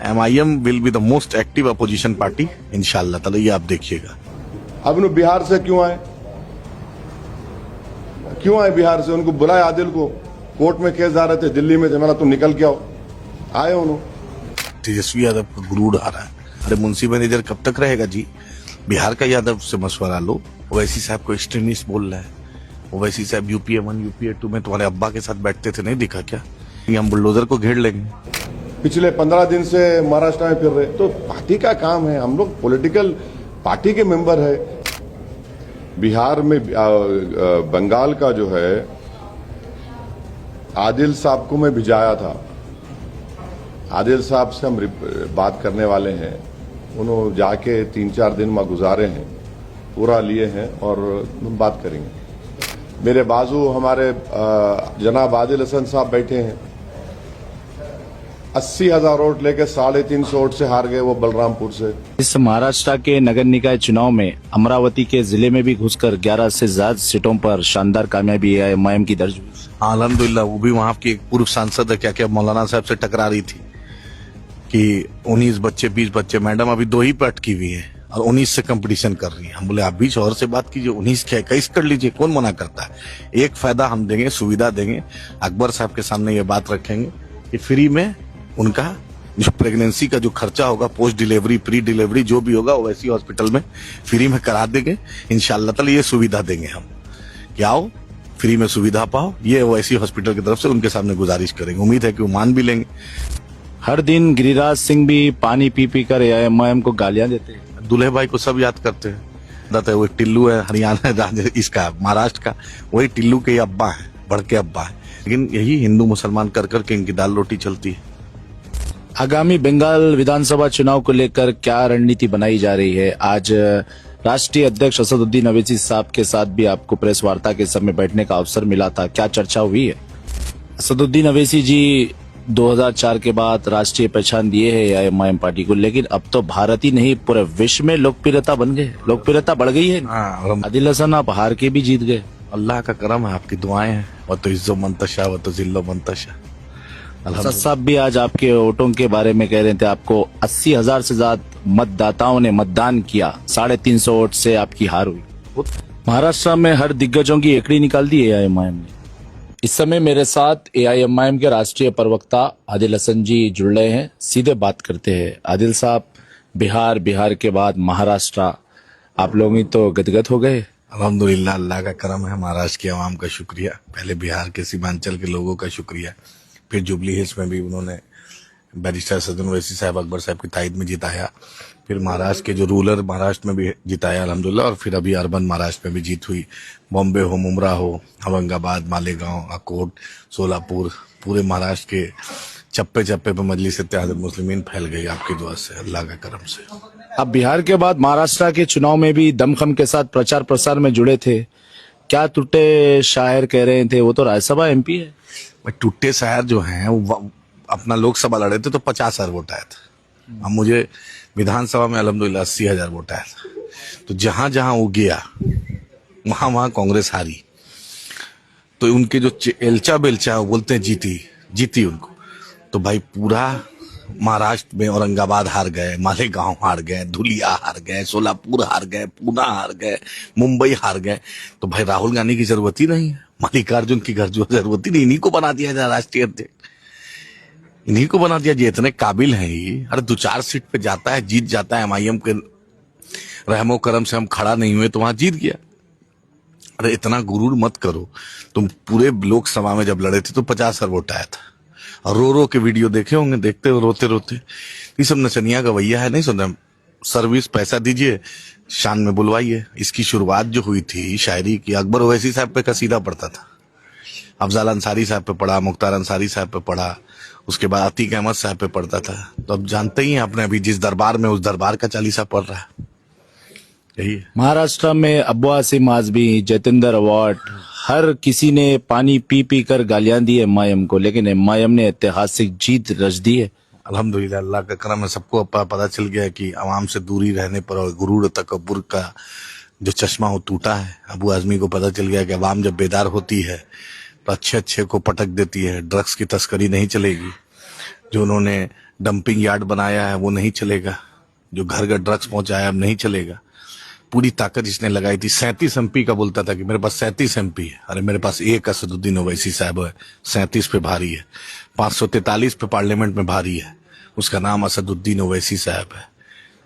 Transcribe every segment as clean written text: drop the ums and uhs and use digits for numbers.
MIM will be the most active opposition party इंशाल्लाह ताला, ये आप देखिएगा। अब उन्हें बिहार से क्यों आए बिहार से? उनको बुलाए, आदिल को कोर्ट में केस आ रहे थे, दिल्ली में जमाना, तुम निकल के आओ। आए उन्होंने। तेजस्वी यादव को गुरूर आ रहा है। अरे मुंशी मैनेजर कब तक रहेगा जी? बिहार का यादव से मशवरा लो। ओवैसी साहब को एक्सट्रीमिस्ट बोल रहा है। ओवैसी साहब UPA 1 UPA 2 में तुम्हारे अब्बा के साथ बैठते थे, नहीं दिखा क्या? ये हम बुलडोजर को घेर लेंगे। पिछले 15 दिन से महाराष्ट्र में फिर रहे, तो पार्टी का काम है, हम लोग पॉलिटिकल पार्टी के मेंबर है। बिहार में बंगाल का जो है आदिल साहब को मैं भिजाया था। आदिल साहब से हम बात करने वाले हैं। उन्होंने जाके 3-4 दिन में गुजारे हैं, पूरा लिए हैं और हम बात करेंगे। मेरे बाजू हमारे जनाब आदिल हसन साहब बैठे हैं। 80,000 वोट लेके 350 वोट से हार गए वो बलरामपुर से। इस महाराष्ट्र के नगर निकाय चुनाव में अमरावती के जिले में भी घुसकर 11 से ज्यादा सीटों पर शानदार कामयाबी MIM की दर्ज हुई। हाँ अल्हम्दुलिल्लाह। वो भी वहां की एक पूर्व सांसद है, क्या मौलाना साहब से टकरा रही थी कि 19 बच्चे 20 बच्चे, मैडम अभी 2 ही पे अटकी हुई है और 19 से कंपटीशन कर रही है। हम बोले आप भी और से बात कीजिए, 19 क्या 21 कर लीजिए, कौन मना करता है? एक फायदा हम देंगे, सुविधा देंगे। अकबर साहब के सामने ये बात रखेंगे कि फ्री में उनका जो प्रेगनेंसी का जो खर्चा होगा, पोस्ट डिलीवरी प्री डिलीवरी जो भी होगा, वैसी हॉस्पिटल में फ्री में करा देंगे इंशाल्लाह ताला। ये सुविधा देंगे हम कि आओ फ्री में सुविधा पाओ। ये वैसी हॉस्पिटल की तरफ से उनके सामने गुजारिश करेंगे। उम्मीद है कि वो मान भी लेंगे। हर दिन गिरिराज सिंह भी पानी पी कर MIM को गालियां देते हैं। दूल्हे भाई को सब याद करते हैं। बताते वो टिल्लू है हरियाणा इसका महाराष्ट्र का, वही टिल्लू के अब्बा है, बड़के अब्बा है। लेकिन यही हिंदू मुसलमान कर करके इनकी दाल रोटी चलती है। आगामी बंगाल विधानसभा चुनाव को लेकर क्या रणनीति बनाई जा रही है? आज राष्ट्रीय अध्यक्ष असदुद्दीन अवैसी साहब के साथ भी आपको प्रेस वार्ता के समय बैठने का अवसर मिला था, क्या चर्चा हुई है? असदुद्दीन अवैसी जी 2004 के बाद राष्ट्रीय पहचान दिए है MIM पार्टी को, लेकिन अब तो भारत ही नहीं पूरे विश्व में लोकप्रियता बन गए, लोकप्रियता बढ़ गई है। आदिल हसन आप हार के भी जीत गए। अल्लाह का करम है, आपकी दुआएं हैं। वो तो इज्जो मंतशा, वो तो जिल्लो मंतशा। सच साहब भी आज आपके वोटों के बारे में कह रहे थे, आपको 80,000 से ज्यादा मतदाताओं ने मतदान किया, 350 वोट से आपकी हार हुई। महाराष्ट्र में हर दिग्गजों की एकड़ी निकाल दी है MIM ने। इस समय मेरे साथ AIMIM के राष्ट्रीय प्रवक्ता आदिल हसन जी जुड़ रहे हैं, सीधे बात करते हैं। आदिल साहब, बिहार के बाद महाराष्ट्र, आप लोग ही तो गदगद हो गए। अल्हम्दुलिल्लाह, अल्लाह का करम है। महाराष्ट्र की आवाम का शुक्रिया, पहले बिहार के सीमांचल के लोगों का शुक्रिया, फिर जुबली हिल्स में भी उन्होंने बैरिस्टर असदुद्दीन ओवैसी साहब अकबर साहब की तायद में जिताया, फिर महाराष्ट्र के जो रूरल महाराष्ट्र में भी जिताया अल्हम्दुलिल्लाह, और फिर अभी अर्बन महाराष्ट्र में भी जीत हुई। बॉम्बे हो, मुमरा हो, औरंगाबाद, मालेगांव, अकोट, सोलापुर, पूरे महाराष्ट्र के चप्पे चप्पे पे मजलिस इत्तेहादुल मुस्लिमीन फैल गई आपकी दुआ से, अल्लाह का करम से। अब बिहार के बाद महाराष्ट्र के चुनाव में भी दमखम के साथ प्रचार प्रसार में जुड़े थे, क्या टुट्टे शायर कह रहे थे? वो तो राज्यसभा MP है। टुट्टे शायर जो हैं वो अपना लोकसभा लड़े थे तो 50,000 वोट आया था। अब मुझे विधानसभा में अल्हम्दुलिल्लाह 80,000 वोट आया था। तो जहां जहां वो गया वहां वहां कांग्रेस हारी। तो उनके जो एलचा बेलचा बोलते हैं जीती उनको। तो भाई पूरा महाराष्ट्र में औरंगाबाद हार गए, मालेगांव हार गए, धुलिया हार गए, सोलापुर हार गए, पूना हार गए, मुंबई हार गए। तो भाई राहुल गांधी की जरूरत ही नहीं है, मल्लिकार्जुन की जरूरत ही नहीं। इन्हीं को बना दिया जाए राष्ट्रीय अध्यक्ष, इन्हीं को बना दिया जाए। इतने काबिल हैं ये। अरे 2-4 सीट पे जाता है, जीत जाता है। MIM के रहमो करम से हम खड़ा नहीं हुए तो वहां जीत गया। अरे इतना गुरूर मत करो। तुम पूरे लोकसभा में जब लड़े थे तो 50,000 वोट आया था। और रो के वीडियो देखे होंगे, देखते हो रोते रोते। ये सब नचनिया का भैया है, नहीं सुनते। सर्विस पैसा दीजिए, शान में बुलवाइए। इसकी शुरुआत जो हुई थी शायरी की, अकबर ओवैसी साहब पे कसीदा पढ़ता था, अफजाल अंसारी साहब पे पढ़ा, मुख्तार अंसारी साहब पे पढ़ा, उसके बाद अतीक अहमद साहब पे पढ़ता था। तो अब जानते ही हैं आपने, अभी जिस दरबार में उस दरबार का चालीसा पढ़ रहा है। यही है। महाराष्ट्र में अब्बू आसिम आजमी, जतेंद्र अवार्ड, हर किसी ने पानी पी कर गालियां दी MIM को, लेकिन MIM ने ऐतिहासिक जीत रच दी है। अल्हम्दुलिल्लाह, अल्लाह का करम है। सबको पता चल गया कि आवाम से दूरी रहने पर और गुरूर तकब्बुर का जो चश्मा हो टूटा है। अबू आजमी को पता चल गया कि आवाम जब बेदार होती है तो अच्छे को पटक देती है, ड्रग्स की तस्करी नहीं चलेगी, जो उन्होंने डंपिंग यार्ड बनाया है वो नहीं चलेगा, जो घर घर ड्रग्स पहुंचाया अब नहीं चलेगा। पूरी ताकत इसने लगाई थी। 37 एमपी का बोलता था कि मेरे पास 37 एमपी है, अरे मेरे पास एक असदुद्दीन ओवैसी साहब है, 37 पे भारी है, 543 पे पार्लियामेंट में भारी है, उसका नाम असदुद्दीन ओवैसी साहब है,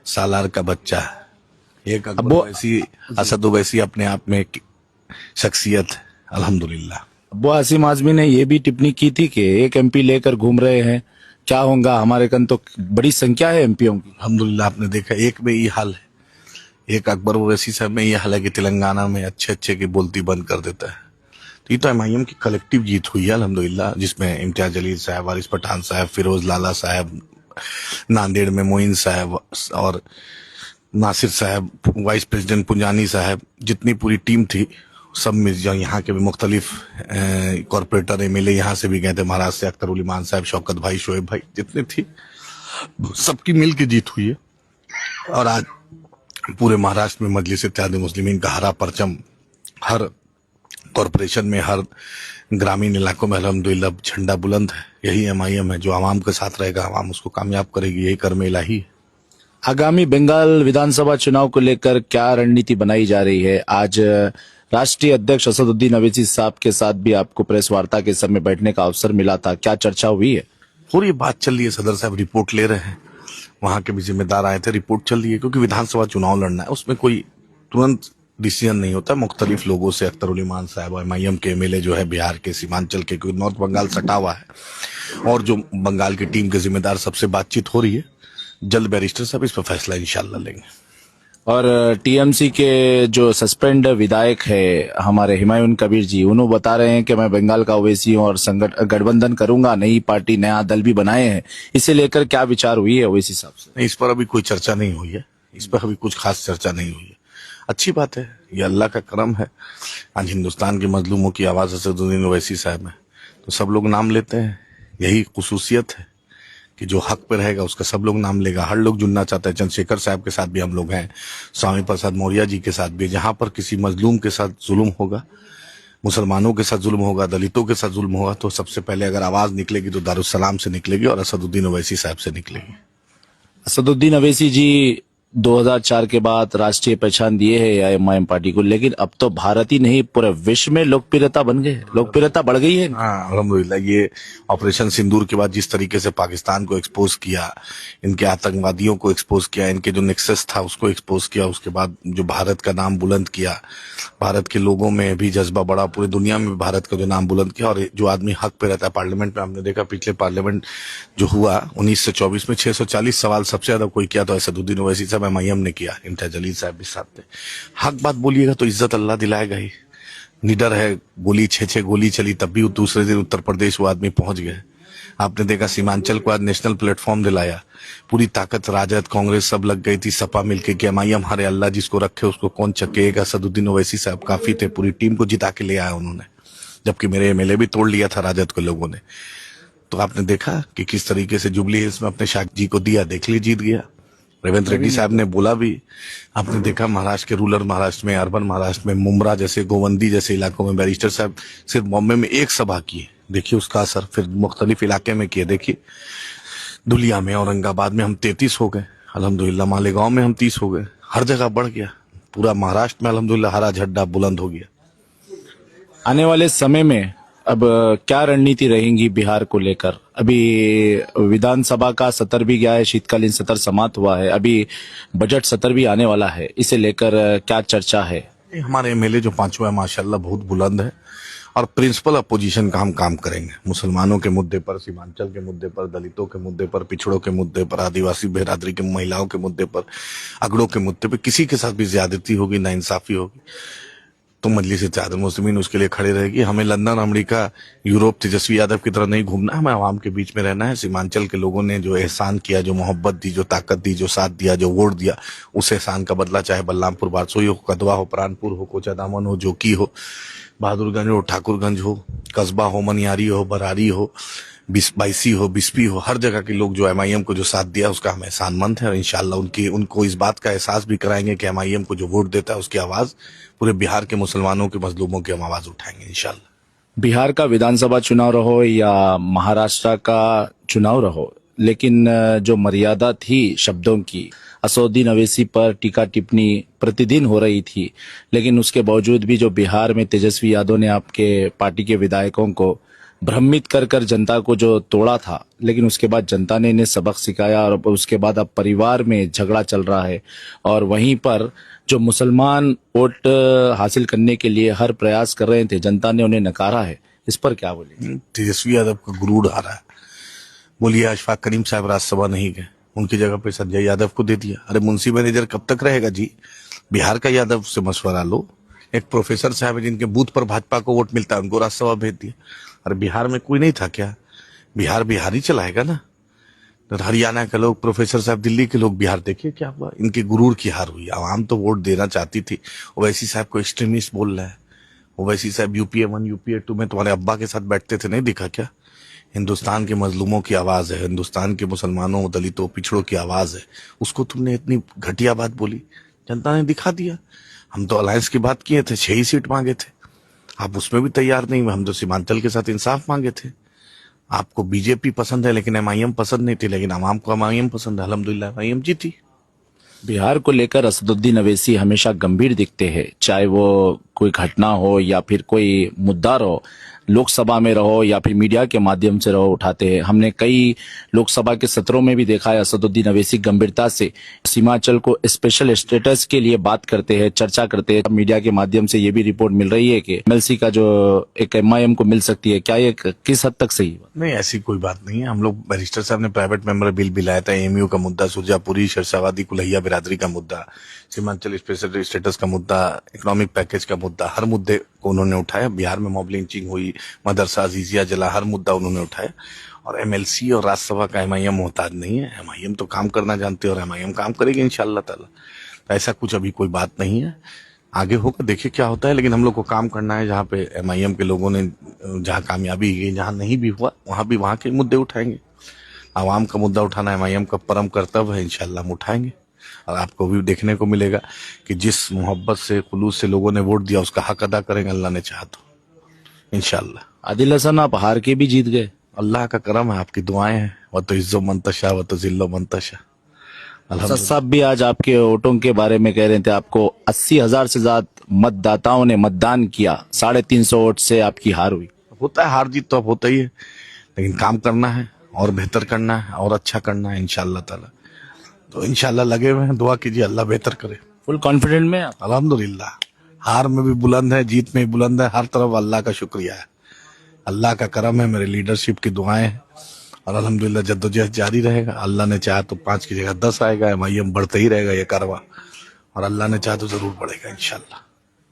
सालार का बच्चा है। एक अकबर ओवैसी, असद ओवैसी अपने आप में एक शख्सियत है, अल्हम्दुलिल्लाह। अब्बू आसिम आजमी ने ये भी टिप्पणी की थी कि एक एमपी लेकर घूम रहे हैं, क्या होगा, हमारे कन तो बड़ी संख्या है एमपीओं की। अल्हम्दुलिल्लाह आपने देखा एक में ये हाल है, एक अकबर ओवैसी साहब में ये हाल है कि तेलंगाना में अच्छे अच्छे की बोलती बंद कर देता है। तो ये तो एमआईएम की कलेक्टिव जीत हुई है अल्हम्दुलिल्लाह, जिसमें इम्तियाज जलील साहब, वारिस पठान साहब, फिरोज लाला साहब, नांदेड़ में मोइन साहब और नासिर साहब, वाइस प्रेसिडेंट पुंजानी साहब, जितनी पूरी टीम थी सब में, जो यहाँ के भी मुख्तलिफ कॉरपोरेटर एमएलए यहाँ से भी गए थे, महाराष्ट्र से अख्तर उल ईमान साहब, शौकत भाई, शोएब भाई, जितने थी सबकी मिल के जीत हुई है। और आज पूरे महाराष्ट्र में मजलिस इत्तेहाद मुस्लिमीन का हरा परचम हर कॉरपोरेशन में, हर ग्रामीण इलाकों में अल्हम्दुलिल्लाह झंडा बुलंद है। यही एमआईएम है, जो आवाम के साथ रहेगा आवाम उसको कामयाब करेगी, यही कर्म इलाही है। आगामी बंगाल विधानसभा चुनाव को लेकर क्या रणनीति बनाई जा रही है? आज राष्ट्रीय अध्यक्ष असदुद्दीन ओवैसी साहब के साथ भी आपको प्रेस वार्ता के समय बैठने का अवसर मिला था, क्या चर्चा हुई है? और ये बात चल रही है, सदर साहब रिपोर्ट ले रहे हैं, वहां के भी जिम्मेदार आए थे, रिपोर्ट चल रही है, क्योंकि विधानसभा चुनाव लड़ना है, उसमें कोई तुरंत डिसीजन नहीं होता। मुख्तलिफ लोगों से, अख्तर उल ईमान साहब और एमआईएम के एमएलए जो है बिहार के, सीमांचल के, क्योंकि नॉर्थ बंगाल सटा हुआ है, और जो बंगाल की टीम के जिम्मेदार, सबसे बातचीत हो रही है। जल्द बैरिस्टर साहब इस पर फैसला इंशाल्लाह लेंगे। और टीएमसी के जो सस्पेंड विधायक है हमारे हुमायूं कबीर जी, उन्होंने बता रहे हैं कि मैं बंगाल का ओवैसी हूं और गठबंधन करूंगा, नई पार्टी नया दल भी बनाए हैं, इसे लेकर क्या विचार हुई है ओवैसी साहब से? नहीं, इस पर अभी कोई चर्चा नहीं हुई है, इस पर अभी कुछ खास चर्चा नहीं हुई है। अच्छी बात है, ये अल्लाह का करम है, आज हिंदुस्तान के मजलूमों की आवाज असदुद्दीन ओवैसी साहब है, तो सब लोग नाम लेते हैं। यही खुसूसियत है कि जो हक पे रहेगा उसका सब लोग नाम लेगा। हर लोग जुड़ना चाहता है। चंद्रशेखर साहब के साथ भी हम लोग हैं, स्वामी प्रसाद मौर्य जी के साथ भी। जहां पर किसी मजलूम के साथ जुल्म होगा, मुसलमानों के साथ जुल्म होगा, दलितों के साथ जुल्म होगा, तो सबसे पहले अगर आवाज निकलेगी तो दारुस्सलाम से निकलेगी और असदुद्दीन ओवैसी साहब से निकलेगी। असदुद्दीन ओवैसी जी 2004 के बाद राष्ट्रीय पहचान दिए है एमआईएम पार्टी को, लेकिन अब तो भारत ही नहीं पूरे विश्व में लोकप्रियता बन गए, लोकप्रियता बढ़ गई है। हाँ अल्हम्दुलिल्लाह, ये ऑपरेशन सिंदूर के बाद जिस तरीके से पाकिस्तान को एक्सपोज किया, इनके आतंकवादियों को एक्सपोज किया, इनके जो नेक्सस था उसको एक्सपोज किया, उसके बाद जो भारत का नाम बुलंद किया, भारत के लोगों में भी जज्बा बढ़ा, पूरी दुनिया में भारत का जो नाम बुलंद किया। और जो आदमी हक पे रहता है, पार्लियामेंट में हमने देखा, पिछले पार्लियामेंट जो हुआ 19 से 24 में 640 सवाल सबसे ज्यादा कोई किया तो असदुद्दीन ओवैसी साहब एमआईएम ने किया, इम्तियाज जलील साहब भी साथ थे। हक बात बोलिएगा तो इज्जत अल्लाह दिलाएगा ही। निडर है, गोली 6 गोली चली तब भी दूसरे दिन उत्तर प्रदेश वो आदमी पहुंच गए। आपने देखा सीमांचल को आज नेशनल प्लेटफॉर्म दिलाया, पूरी ताकत राजद कांग्रेस सब लग गई थी, सपा मिलके कि एमआईएम हारे, अल्लाह जिसको रखे उसको कौन चकेगा। असदुद्दीन ओवैसी साहब काफी थे, पूरी टीम को जिता के ले आया उन्होंने, जबकि मेरे एमएलए भी तोड़ लिया था राजद के लोगों ने। तो आपने देखा कि किस तरीके से जुबली हिल्स में अपने शाह जी को दिया, देख ली जीत गया। रेवंत रेड्डी साहब ने बोला भी, आपने देखा महाराष्ट्र के रूरल महाराष्ट्र में, अर्बन महाराष्ट्र में, मुमरा जैसे, गोवंदी जैसे इलाकों में बैरिस्टर साहब सिर्फ बॉम्बे में एक सभा की, देखिए उसका असर फिर मुख्तलिफ इलाके में किए। देखिए धुलिया में, औरंगाबाद में हम 33 हो गए अल्हम्दुलिल्लाह, मालेगांव में हम 30 हो गए, हर जगह बढ़ गया। पूरा महाराष्ट्र में अल्हम्दुलिल्लाह हरा झंडा बुलंद हो गया। आने वाले समय में अब क्या रणनीति रहेंगी बिहार को लेकर? अभी विधानसभा का सत्र भी गया है, शीतकालीन सत्र समाप्त हुआ है, अभी बजट सत्र भी आने वाला है, इसे लेकर क्या चर्चा है? हमारे एमएलए जो पांचवा है माशाल्लाह बहुत बुलंद है, और प्रिंसिपल अपोजिशन का हम काम करेंगे। मुसलमानों के मुद्दे पर, सीमांचल के मुद्दे पर, दलितों के मुद्दे पर, पिछड़ों के मुद्दे पर, आदिवासी बिरादरी के महिलाओं के मुद्दे पर, अगड़ों के मुद्दे पर किसी के साथ भी ज्यादती होगी, नाइंसाफी होगी तो मजलिस इत्तेहाद मुस्लिमीन उसके लिए खड़े रहेगी। हमें London, America, Europe Tejashwi Yadav की तरह नहीं घूमना है, हमें आवाम के बीच में रहना है। सीमांचल के लोगों ने जो एहसान किया, जो मोहब्बत दी, जो ताकत दी, जो साथ दिया, जो वोट दिया, उस एहसान का बदला चाहे बलरामपुर बारसोई हो, कदवा हो, प्राणपुर हो, कोचादामन हो, जोकी हो, बहादुरगंज हो, ठाकुरगंज हो, कस्बा हो, मनियारी हो, बरारी हो, बाईसी हो, बिस्पी हो, हर जगह के लोग जो एमआईएम को जो साथ दिया उसका हम एहसानमंद है। और इंशाल्लाह उनको इस बात का एहसास भी कराएंगे कि एमआईएम को जो वोट देता है उसकी आवाज पूरे बिहार के मुसलमानों के मजलूमों की हम आवाज उठाएंगे इंशाल्लाह। बिहार का विधानसभा चुनाव रहो या महाराष्ट्र का चुनाव रहो, लेकिन जो मर्यादा थी शब्दों की, असदुद्दीन अवैसी पर टीका टिप्पणी प्रतिदिन हो रही थी, लेकिन उसके बावजूद भी जो बिहार में तेजस्वी यादव ने आपके पार्टी के विधायकों को भ्रमित कर कर जनता को जो तोड़ा था, लेकिन उसके बाद जनता ने इन्हें सबक सिखाया और उसके बाद अब परिवार में झगड़ा चल रहा है और वहीं पर जो मुसलमान वोट हासिल करने के लिए हर प्रयास कर रहे थे, जनता ने उन्हें नकारा है। इस पर क्या बोले? तेजस्वी यादव का गुरूर आ रहा है। बोलिए अशफाक करीम साहब राज्यसभा नहीं गए, उनकी जगह पे संजय यादव को दे दिया। अरे मुंशी मैनेजर कब तक रहेगा जी? बिहार का यादव से मशवरा लो। एक प्रोफेसर साहब है जिनके बूथ पर भाजपा को वोट मिलता है, उनको राज्यसभा भेज दिया। अरे बिहार में कोई नहीं था क्या? बिहार बिहार ही चलाएगा ना। तो हरियाणा के लोग, प्रोफेसर साहब, दिल्ली के लोग, बिहार देखिए क्या हुआ। इनके गुरूर की हार हुई। आवाम तो वोट देना चाहती थी। ओवैसी साहब को एक्सट्रीमिस्ट बोल रहा है। ओवैसी साहब यूपीए 1 यूपीए 2 में तुम्हारे अब्बा के साथ बैठते थे, नहीं दिखा क्या? हिंदुस्तान के मजलूमों की आवाज है, हिंदुस्तान के मुसलमानों, दलितों, पिछड़ों की आवाज है। उसको तुमने इतनी घटिया बात बोली, जनता ने दिखा दिया। हम तो अलायंस की बात किए थे, 6 ही सीट मांगे थे, आप उसमें भी तैयार नहीं। हम तो सीमांचल के साथ इंसाफ मांगे थे। आपको बीजेपी पसंद है लेकिन एमआईएम पसंद नहीं थी, लेकिन आवाम को एमआईएम पसंद है। अल्हम्दुलिल्लाह एमआईएम जीती। बिहार को लेकर असदुद्दीन अवैसी हमेशा गंभीर दिखते हैं, चाहे वो कोई घटना हो या फिर कोई मुद्दा रहो, लोकसभा में रहो या फिर मीडिया के माध्यम से रहो, उठाते हैं। हमने कई लोकसभा के सत्रों में भी देखा है असदुद्दीन अवैसी गंभीरता से सीमांचल को स्पेशल स्टेटस के लिए बात करते हैं, चर्चा करते हैं। मीडिया के माध्यम से ये भी रिपोर्ट मिल रही है कि एमएलसी का जो एक एमआईएम को मिल सकती है, क्या ये किस हद तक सही है? नहीं, ऐसी कोई बात नहीं है। हम लोग, बैरिस्टर साहब ने प्राइवेट मेंबर बिल भी लाया था। एएमयू का मुद्दा, सुरजापुरी, शरसावादी, कुल्हैया बिरादरी का मुद्दा, सीमांचल स्पेशल स्टेटस का मुद्दा, इकोनॉमिक पैकेज का मुद्दा, हर मुद्दे को उन्होंने उठाया। बिहार में मॉब लिंचिंग हुई, मदरसा अजीजिया जला, हर मुद्दा उन्होंने उठाया। और एमएलसी और राज्यसभा का एमआईएम मोहताज नहीं है। एमआईएम तो काम करना जानते हैं और एमआईएम काम करेगी इंशाअल्लाह ताला। तो ऐसा कुछ अभी कोई बात नहीं है, आगे होगा, देखिए क्या होता है। लेकिन हम लोग को काम करना है। जहाँ पे एमआईएम के लोगों ने जहाँ कामयाबी की, जहाँ नहीं भी हुआ, वहां भी वहां के मुद्दे उठाएंगे। आवाम का मुद्दा उठाना एमआईएम का परम कर्तव्य है, इंशाल्लाह हम उठाएंगे। और आपको भी देखने को मिलेगा कि जिस मोहब्बत से, खुलूस से लोगों ने वोट दिया, उसका हक अदा करेंगे अल्लाह ने चाहा तो इंशाल्लाह। आदिल हसन, आप हार के भी जीत गए। अल्लाह का करम है, आपकी दुआएं हैं। व तो इज्जो मंतशा व तो जिल्लो मंतशा। सर साहब भी आज आपके वोटों के बारे में कह रहे थे, आपको 80,000 से ज्यादा मतदाताओं ने मतदान किया, 350 वोट से आपकी हार हुई। होता है, हार जीत तो अब होता ही है, लेकिन काम करना है और बेहतर करना है और अच्छा करना है इंशाअल्लाह ताला। तो इंशाअल्लाह लगे हुए हैं, दुआ कीजिए अल्लाह बेहतर करे। फुल कॉन्फिडेंट में आप? अल्हम्दुलिल्लाह, हार में भी बुलंद है, जीत में भी बुलंद है। हर तरफ अल्लाह का शुक्रिया है, अल्लाह का करम है, मेरे लीडरशिप की दुआएं हैं। और अल्हम्दुलिल्लाह जद्दोजहद जारी रहेगा। अल्लाह ने चाहा तो 5 की जगह 10 आएगा। एमआईएम बढ़ते ही रहेगा ये कारवा, और अल्लाह ने चाहा तो जरूर बढ़ेगा इंशाअल्लाह।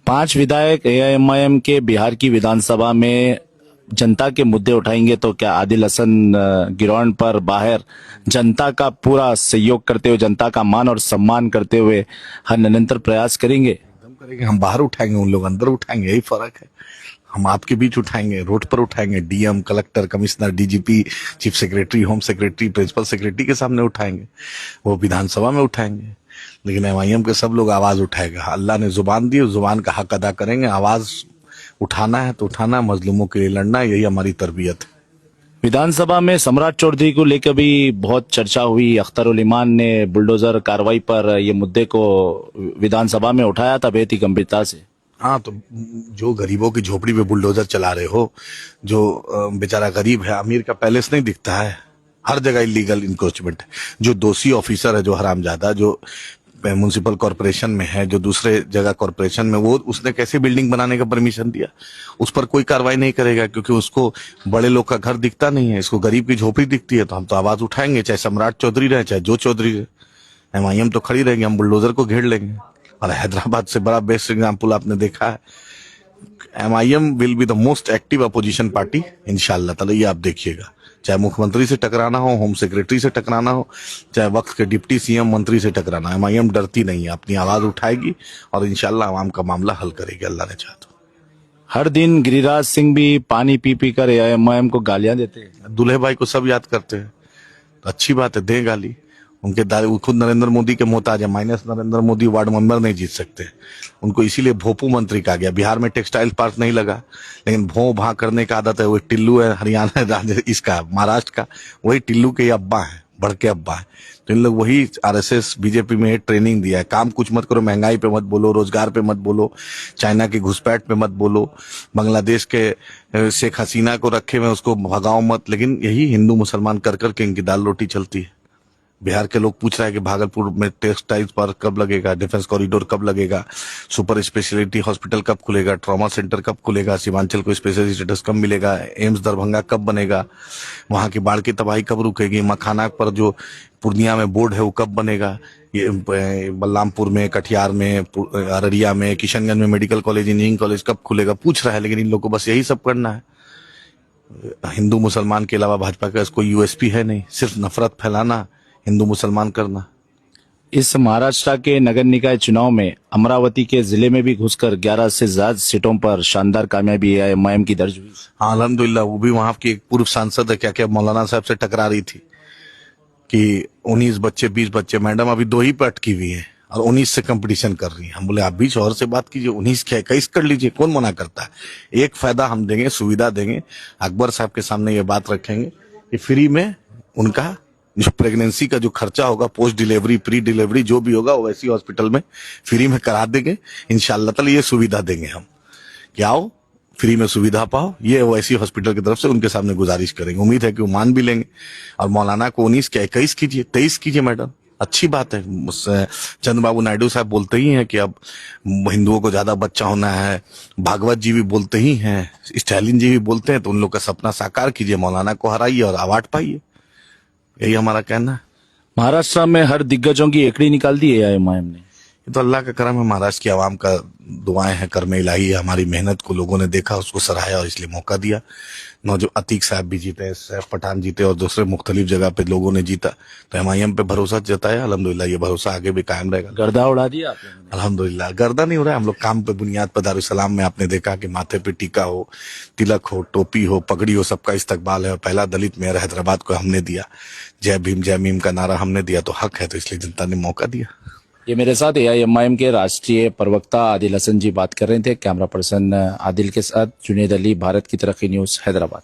5 विधायक एआईएमआईएम के बिहार की विधानसभा में जनता के मुद्दे उठाएंगे, तो क्या आदिल हसन गिरोन पर बाहर जनता का पूरा सहयोग करते हुए, जनता का मान और सम्मान करते हुए हर निरंतर प्रयास करेंगे? एकदम करेंगे। हम बाहर उठाएंगे, उन लोग अंदर उठाएंगे, यही फर्क है। हम आपके बीच उठाएंगे, रोड पर उठाएंगे, DM, collector, commissioner, DGP, chief secretary, home secretary, principal secretary के सामने उठाएंगे, वो विधानसभा में उठाएंगे। लेकिन एमआईएम के सब लोग आवाज उठाएगा। अल्लाह ने जुबान दी, उस जुबान का हक अदा करेंगे। आवाज उठाना है तो उठाना, मजलूमों के लिए लड़ना, यही हमारी तरबियत है। विधानसभा में सम्राट चौधरी को लेकर भी बहुत चर्चा हुई। अख्तर उल ईमान ने बुलडोजर कार्रवाई पर ये मुद्दे को विधानसभा में उठाया था बेहद ही गंभीरता से। हाँ, तो जो गरीबों की झोपड़ी पे बुलडोजर चला रहे हो, जो बेचारा गरीब है, अमीर का पैलेस नहीं दिखता है, हर जगह इलीगल इंक्रोचमेंट है। जो दोषी ऑफिसर है, जो हरामजादा, जो म्युनिसिपल कॉर्पोरेशन में है, जो दूसरे जगह कॉर्पोरेशन में, वो उसने कैसे बिल्डिंग बनाने का परमिशन दिया, उस पर कोई कार्रवाई नहीं करेगा, क्योंकि उसको बड़े लोग का घर दिखता नहीं है, इसको गरीब की झोपड़ी दिखती है। तो हम तो आवाज उठाएंगे, चाहे सम्राट चौधरी रहे, चाहे जो चौधरी रहे। एमआईएम तो खड़ी रहेगी, हम बुलडोजर को घेर लेंगे। और हैदराबाद से बड़ा बेस्ट एग्जाम्पल आपने देखा है। MIM will be the most active opposition party इंशाअल्लाह ताला, ये आप देखिएगा। चाहे मुख्यमंत्री से टकराना हो, होम सेक्रेटरी से टकराना हो, चाहे वक्त के डिप्टी सीएम मंत्री से टकराना, एमआईएम डरती नहीं है, अपनी आवाज उठाएगी और इंशाअल्लाह आवाम का मामला हल करेगी, अल्लाह ने चाहा तो। हर दिन गिरिराज सिंह भी पानी पी पी कर एआईएमआईएम को गालियां देते हैं। दूल्हे भाई को सब याद करते हैं, तो अच्छी बात है, दें गाली। उनके वो खुद नरेंद्र मोदी के मोहताज है, minus Narendra Modi ward member नहीं जीत सकते। उनको इसीलिए भोपू मंत्री कहा गया। बिहार में टेक्सटाइल पार्क नहीं लगा, लेकिन भों भा करने का आदत है। वो टिल्लू है हरियाणा राज्य इसका महाराष्ट्र का, वही टिल्लू के अब्बा है, बड़के अब्बा है। तो इन लोग वही आरएसएस बीजेपी में ट्रेनिंग दिया है, काम कुछ मत करो, महंगाई पे मत बोलो, रोजगार पे मत बोलो, चाइना की घुसपैठ पे मत बोलो, बांग्लादेश के शेख हसीना को रखे हुए उसको भगाओ मत। लेकिन यही हिंदू मुसलमान कर करके इनकी दाल रोटी चलती है। बिहार के लोग पूछ रहे हैं कि भागलपुर में टेक्सटाइल पार्क कब लगेगा, डिफेंस कॉरिडोर कब लगेगा, सुपर स्पेशलिटी हॉस्पिटल कब खुलेगा, ट्रॉमा सेंटर कब खुलेगा, सीमांचल को स्पेशल स्टेटस कब मिलेगा, एम्स दरभंगा कब बनेगा, वहां की बाढ़ की तबाही कब रुकेगी, मखाना पर जो पूर्णिया में बोर्ड है वो कब बनेगा, ये बलरामपुर में, कटिहार में, अररिया में, किशनगंज में मेडिकल कॉलेज, इंजीनियरिंग कॉलेज कब खुलेगा पूछ रहा है। लेकिन इन लोग को बस यही सब करना है। हिंदू मुसलमान के अलावा भाजपा का कोई यूएसपी है नहीं, सिर्फ नफरत फैलाना, हिंदू मुसलमान करना। इस महाराष्ट्र के नगर निकाय चुनाव में अमरावती के जिले में भी घुसकर 11 से ज्यादा सीटों पर शानदार कामयाबी एआईएमआईएम की दर्ज हुई। हाँ अल्हम्दुलिल्लाह, वो भी वहां की एक पूर्व सांसद है, क्या क्या मौलाना साहब से टकरा रही थी कि 19 बच्चे 20 बच्चे, मैडम अभी 2 ही पे अटकी हुई है और 19 से कंपटीशन कर रही है। हम बोले आप भी और से बात कीजिए, 19 क्या 21 कर लीजिए, कौन मना करता है। एक फायदा हम देंगे, सुविधा देंगे, अकबर साहब के सामने ये बात रखेंगे कि फ्री में उनका जो प्रेगनेंसी का जो खर्चा होगा, पोस्ट डिलीवरी प्री डिलीवरी जो भी होगा, वो वैसी हॉस्पिटल में फ्री में करा देंगे इंशाल्लाह ताला। ये सुविधा देंगे हम कि आओ फ्री में सुविधा पाओ, ये वैसी हॉस्पिटल की तरफ से उनके सामने गुजारिश करेंगे। उम्मीद है कि वो मान भी लेंगे। और मौलाना को 19 क्या 21 कीजिए, 23 कीजिए मैडम, अच्छी बात है। चंद्रबाबू नायडू साहब बोलते ही हैं कि अब हिंदुओं को ज्यादा बच्चा होना है, भागवत जी भी बोलते ही हैं, स्टालिन जी भी बोलते हैं। तो उन लोग का सपना साकार कीजिए, मौलाना को हराइए और अवार्ड पाइए, यही हमारा कहना है। महाराष्ट्र में हर दिग्गजों की एकड़ी निकाल दी है एआईएमआईएम ने। ये तो अल्लाह का करम है, महाराष्ट्र की आवाम का दुआएं हैं, कर्म इलाही है। हमारी मेहनत को लोगों ने देखा, उसको सराहाया और इसलिए मौका दिया। जो अतीक साहब भी जीते, सैफ पठान जीते और दूसरे मुख्तलिफ जगह पे लोगों ने जीता। तो एमआईएम पे भरोसा जताया, अल्हम्दुलिल्लाह ये भरोसा आगे भी कायम रहेगा। गर्दा उड़ा दिया आपने। अल्हम्दुलिल्लाह गर्दा नहीं हो रहा है। हम लोग काम पे बुनियाद पर दारुसलाम में आपने देखा कि माथे पे टीका हो, तिलक हो, टोपी हो, पगड़ी हो, सबका इस्तकबाल है। और पहला दलित मेयर हैदराबाद को हमने दिया, जय भीम जय मीम का नारा हमने दिया। तो हक है, तो इसलिए जनता ने मौका दिया। ये मेरे साथ एआईएमआईएम के राष्ट्रीय प्रवक्ता आदिल हसन जी बात कर रहे थे। कैमरा पर्सन आदिल के साथ जुनेद अली, भारत की तरक्की न्यूज, हैदराबाद।